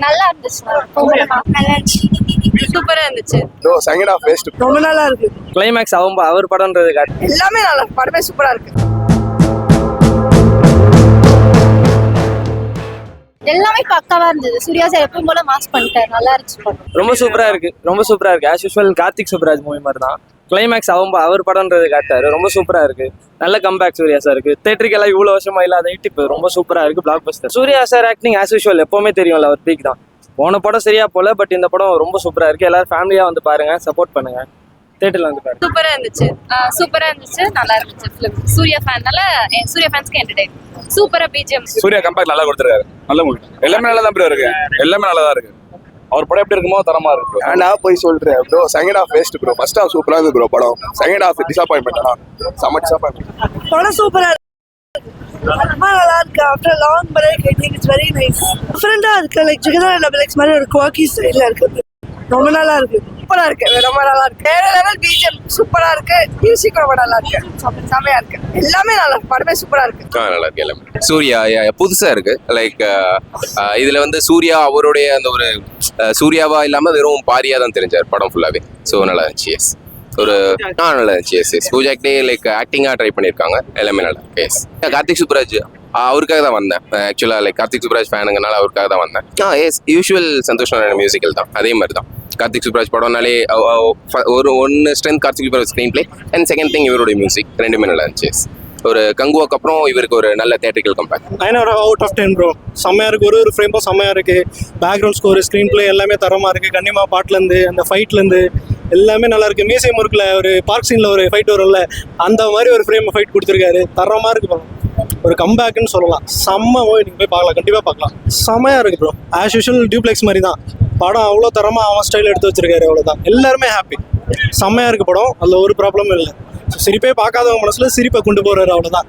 நல்லா இருந்துச்சு. நல்லா இருந்துச்சு. சூப்பரா இருந்துச்சு. Second half best. ரொம்ப நல்லா இருக்கு. கிளைமேக்ஸ் அவர் படம்ன்றது எல்லாமே நல்லா இருக்கு. படமே சூப்பரா இருக்கு. எல்லாமே பக்காவா இருந்தது. சூர்யா சார் எப்பவும் போல மாஸ் பண்ணிட்டாரு. நல்லா இருந்துச்சு படம். ரொம்ப சூப்பரா இருக்கு. As usual Karthik Subbaraj movie மாதிரி தான். கிளைமேக்ஸ் அவர் படம்ன்றது காட்டாரு. ரொம்ப சூப்பரா இருக்கு. நல்ல கம்பேக் சூர்யா சார் இருக்கு. தேட்டருக்கு எல்லாம் இவ்வளவு வருஷமா இல்லாத ஹிட் இப்போ ரொம்ப சூப்பரா இருக்கு. Blockbuster. Suriya sir acting as usual எப்பவுமே தெரியும்ல, அவர் பீக் தான். போன படம் சரியா போல, பட் இந்த படம் ரொம்ப சூப்பரா இருக்கு. எல்லாரும் ஃபேமிலியா வந்து பாருங்க, சப்போர்ட் பண்ணுங்க. தேட்டர்ல வந்து பாருங்க. சூப்பரா இருந்துச்சு. நல்லா இருந்துச்சு ஃபிலிம். சூர்யா ஃபேன்ஸ்க்கு என்டர்டெயின். சூப்பரா பிஜிஎம். சூர்யா கம்பேக் நல்லா கொடுத்துருக்காரு. நல்ல மூவி. எல்லாமே நல்லா தான் ப்ரோ இருக்கு. எல்லாமே நல்லா தான் இருக்கு. அவர் படம் எப்படி இருக்குமோ தரமா இருக்கு. ஏன்டா போய் சொல்றேன் bro. Second half best bro. First half சூப்பரா இருக்கு ப்ரோ. படம் செகண்ட் ஹாஃப் டிசப்பாயின்மென்ட். செம டிசப்பாயின்மென்ட். படம் சூப்பரா இருக்கு. ரொம்ப நல்லா இருக்கு. After long break I think it's very nice. டிஃபரெண்டா இருக்கு. லைக் ஜெகதா டபுள் எக்ஸ் மாதிரி ஒரு குவாக்கி ஸ்டைல்ல இருக்கு. ரொம்ப நல்லா இருக்கு. சூப்பரா இருக்கு. ரொம்ப நல்லா இருக்கு. வேற லெவல் பிஜிஎம் சூப்பரா இருக்கு. மியூசிக் ரொம்ப நல்லா இருக்கு. செமையா இருக்கு. எல்லாமே நல்லா இருக்கு. படமே சூப்பரா இருக்கு. நல்லா இருக்கு எல்லாமே. சூர்யா புதுசா இருக்கு. லைக் இதுல வந்து சூர்யா அவருடைய அந்த ஒரு சூர்யாவா இல்லாம வெறும் பாரியா தான் தெரிஞ்சார் படம் ஃபுல்லாவே. ஸோ நல்லா இருந்துச்சு. எஸ் ஒரு நல்லா இருந்துச்சு. எஸ் பூஜாக்டே லைக் ஆக்டிங்கா ட்ரை பண்ணியிருக்காங்க. எல்லாமே நல்லா இருக்கு. எஸ் கார்த்திக் சுப்ராஜ் அவருக்காக தான் வந்தேன். ஆக்சுவலா லைக் கார்த்திக் சுப்ராஜ் ஃபேனுங்கனால அவருக்காக தான் வந்தேன். As usual Santhosh Narayan musical தான். அதே மாதிரி தான் கார்த்திக் சுப்ராஜ் படம்னாலே ஒன்று strength Karthik Subbaraj screen play and second thing இவருடைய மியூசிக் ரெண்டுமே நல்லா இருந்துச்சு. ஒரு கங்குவாக்கு அப்புறம் இவருக்கு ஒரு நல்ல theatrical comeback. 9 out of 10 bro. செம்மையா இருக்கு. ஒரு ஃப்ரேமும் செம்மையா இருக்கு. பேக்ரவுண்ட் ஸ்கோர், ஸ்க்ரீன் பிளே எல்லாமே தரமா இருக்கு. கண்டிப்பா பாட்டுலேருந்து அந்த ஃபைட்லேருந்து எல்லாமே நல்லா இருக்கு. மியூசியம் இருக்குல்ல, ஒரு பார்க் சீன்ல ஒரு ஃபைட் வரும்ல, அந்த மாதிரி ஒரு ஃப்ரேம் ஃபைட் கொடுத்துருக்காரு. தரமா இருக்கு படம். ஒரு கம்பேக்னு சொல்லலாம். செம்ம மூவி. நீங்கள் போய் பார்க்கலாம். கண்டிப்பாக பார்க்கலாம். செம்மையா இருக்கு ப்ரோ. ஆஸ் யூஷுவல் டியூப்ளெக்ஸ் மாதிரி தான் படம். அவ்வளோ தரமாக அவன் ஸ்டைல் எடுத்து வச்சிருக்காரு. அவ்வளோதான். எல்லாருமே ஹாப்பி. செம்மையா இருக்கு படம். அதில் ஒரு ப்ராப்ளமும் இல்லை. சிரிப்பே பார்க்காதவங்க மனசுல சிரிப்பை கொண்டு போறாரு. அவ்வளோதான்.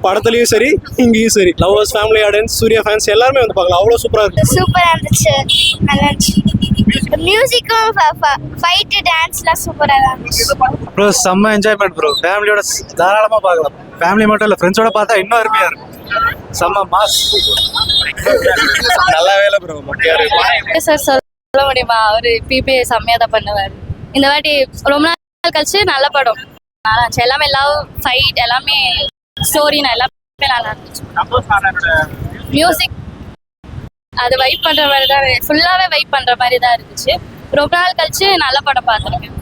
படத்துலையும் சரி, இங்கேயும் சரி. Lovers, family audience, Suriya fans எல்லாருமே வந்து பார்க்கலாம். அவ்வளோ சூப்பராக இருக்கு. சூப்பரா இருந்துச்சு. நல்லா இருந்துச்சு. மியூசிக்கும் ஃபைட் டான்ஸ்லாம் சூப்பரா இருந்துச்சு. ப்ரோ செம்ம என்ஜாய்மெண்ட் ப்ரோ. ஃபேமிலியோட தாராளமாக பார்க்கலாம். ஃபேமிலி மட்டும் இல்லை, ஃப்ரெண்ட்ஸோட பார்த்தா இன்னும் அருமையா இருக்கும். செம்ம மாஸ். நல்லாவே இல்லை ப்ரோ. சார் சொல்ல முடியுமா? அவரு பிபி செம்மையா தான் பண்ணுவார். இந்த வாட்டி ரொம்ப நாள் கழிச்சு நல்ல படம். நல்லா இருந்துச்சு. எல்லாமே லவ், ஃபைட், எல்லாமே ஸ்டோரினா எல்லாமே நல்லா இருந்துச்சு. மியூசிக் அது வைப் பண்ற மாதிரி தான், ஃபுல்லாவே வைப் பண்ற மாதிரி தான் இருந்துச்சு. ரொம்ப நாள் கழிச்சு நல்ல படம் பார்த்துருக்கேன்.